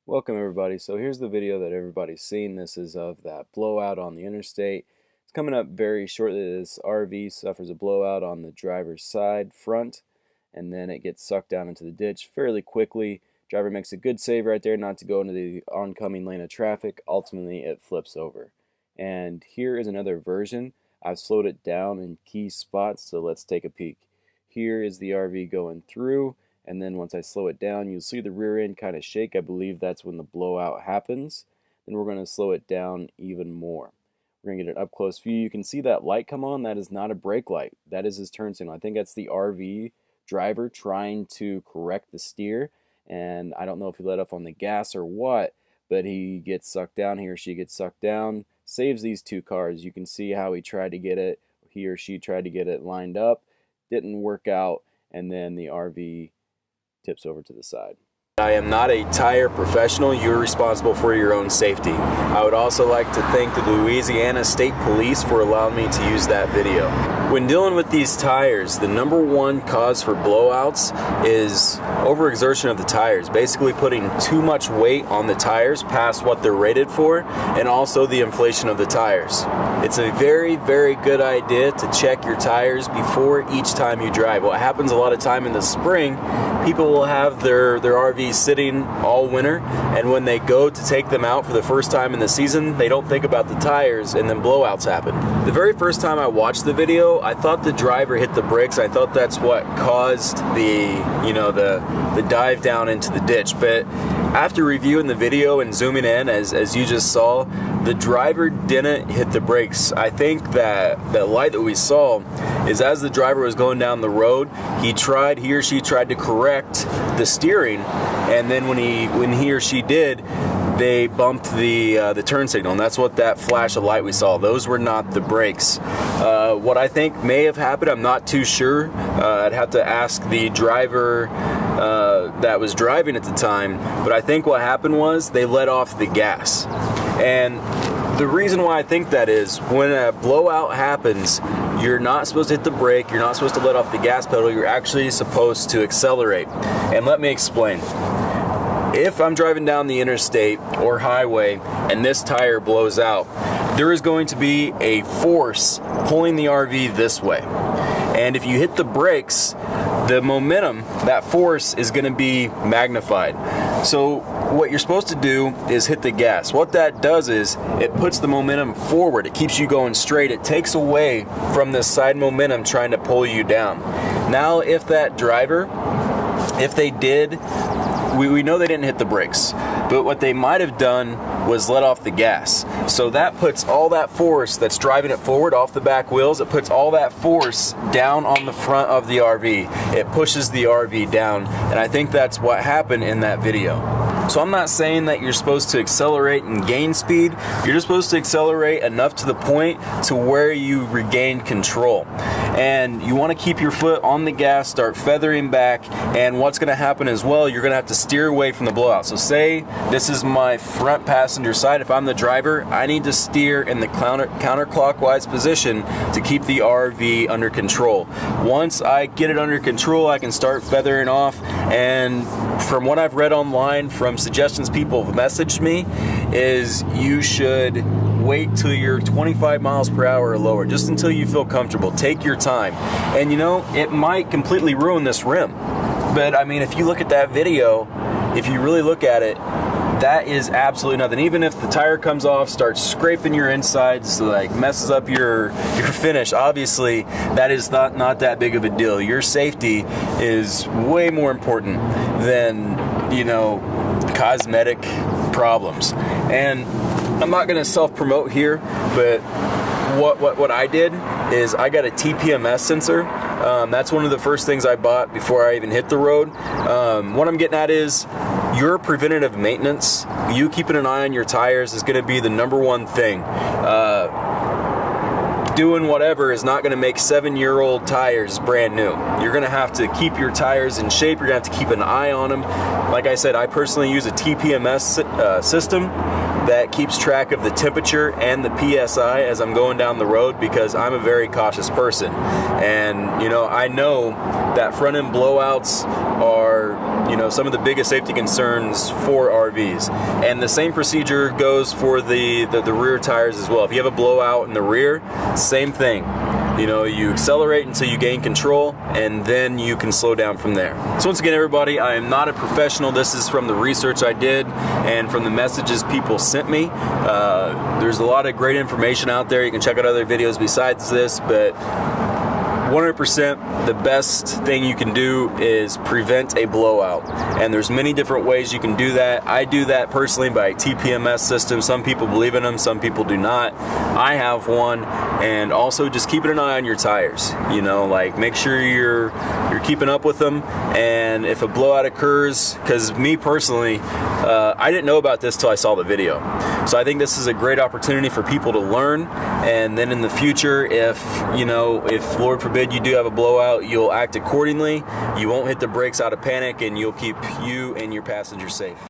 Welcome everybody. So here's the video that everybody's seen. This is of that blowout on the interstate. It's coming up very shortly. This RV suffers a blowout on the driver's side front, and then it gets sucked down into the ditch fairly quickly. Driver makes a good save right there not to go into the oncoming lane of traffic. Ultimately it flips over. And here is another version. I've slowed it down in key spots, so let's take a peek. Here is the RV going through. And then once I slow it down, you'll see the rear end kind of shake. I believe that's when the blowout happens. Then we're going to slow it down even more. We're going to get an up-close view. You can see that light come on. That is not a brake light. That is his turn signal. I think that's the RV driver trying to correct the steer. And I don't know if he let off on the gas or what, but he gets sucked down. He or she gets sucked down. Saves these two cars. You can see how he tried to get it. He or she tried to get it lined up. Didn't work out. And then the RV tips over to the side. I am not a tire professional. You're responsible for your own safety. I would also like to thank the Louisiana State Police for allowing me to use that video. When dealing with these tires, the #1 cause for blowouts is overexertion of the tires, basically putting too much weight on the tires past what they're rated for, and also the inflation of the tires. It's a very, very good idea to check your tires before each time you drive. What happens a lot of time in the spring, people will have their RVs sitting all winter, and when they go to take them out for the first time in the season, they don't think about the tires, and then blowouts happen. The very first time I watched the video, I thought the driver hit the brakes. I thought that's what caused the dive down into the ditch. But after reviewing the video and zooming in, as you just saw, the driver didn't hit the brakes. I think that light that we saw is as the driver was going down the road, he or she tried to correct the steering, and then when he or she did, they bumped the turn signal, and that's what that flash of light we saw. Those were not the brakes. What I think may have happened, I'm not too sure. I'd have to ask the driver that was driving at the time, but I think what happened was they let off the gas. And the reason why I think that is, when a blowout happens, you're not supposed to hit the brake, you're not supposed to let off the gas pedal, you're actually supposed to accelerate. And let me explain. If I'm driving down the interstate or highway and this tire blows out, there is going to be a force pulling the RV this way. And if you hit the brakes, the momentum, that force is going to be magnified. So what you're supposed to do is hit the gas. What that does is it puts the momentum forward. It keeps you going straight. It takes away from the side momentum trying to pull you down. Now, if that driver, if they did, we know they didn't hit the brakes, but what they might have done was let off the gas. So that puts all that force that's driving it forward off the back wheels, it puts all that force down on the front of the RV. It pushes the RV down, and I think that's what happened in that video. So I'm not saying that you're supposed to accelerate and gain speed. You're just supposed to accelerate enough to the point to where you regain control. And you want to keep your foot on the gas, start feathering back, and what's going to happen as well, you're going to have to steer away from the blowout. So say this is my front passenger side. If I'm the driver, I need to steer in the counterclockwise position to keep the RV under control. Once I get it under control, I can start feathering off, and from what I've read online, from suggestions people have messaged me, is you should wait till you're 25 miles per hour or lower, just until you feel comfortable. Take your time. And you know, it might completely ruin this rim. But I mean, if you look at that video, if you really look at it, that is absolutely nothing. Even if the tire comes off, starts scraping your insides, like messes up your finish, obviously that is not that big of a deal. Your safety is way more important than, you know, cosmetic problems. And I'm not going to self-promote here, but what I did is I got a TPMS sensor. That's one of the first things I bought before I even hit the road. What I'm getting at is your preventative maintenance, you keeping an eye on your tires, is going to be the #1 thing. Doing whatever is not going to make 7-year-old tires brand new. You're going to have to keep your tires in shape. You're going to have to keep an eye on them. Like I said, I personally use a TPMS system that keeps track of the temperature and the PSI as I'm going down the road, because I'm a very cautious person. And you know, I know that front end blowouts are you know, some of the biggest safety concerns for RVs. And the same procedure goes for the rear tires as well. If you have a blowout in the rear, same thing. You know, you accelerate until you gain control, and then you can slow down from there. So once again, everybody, I am not a professional. This is from the research I did and from the messages people sent me. There's a lot of great information out there. You can check out other videos besides this, but 100% the best thing you can do is prevent a blowout, and there's many different ways you can do that. I do that personally by TPMS system. Some people believe in them, some people do not. I have one. And also just keeping an eye on your tires, you know, like make sure you're keeping up with them. And if a blowout occurs, because me personally, I didn't know about this till I saw the video. So I think this is a great opportunity for people to learn, and then in the future, if Lord forbid you do have a blowout, you'll act accordingly. You won't hit the brakes out of panic, and you'll keep you and your passengers safe.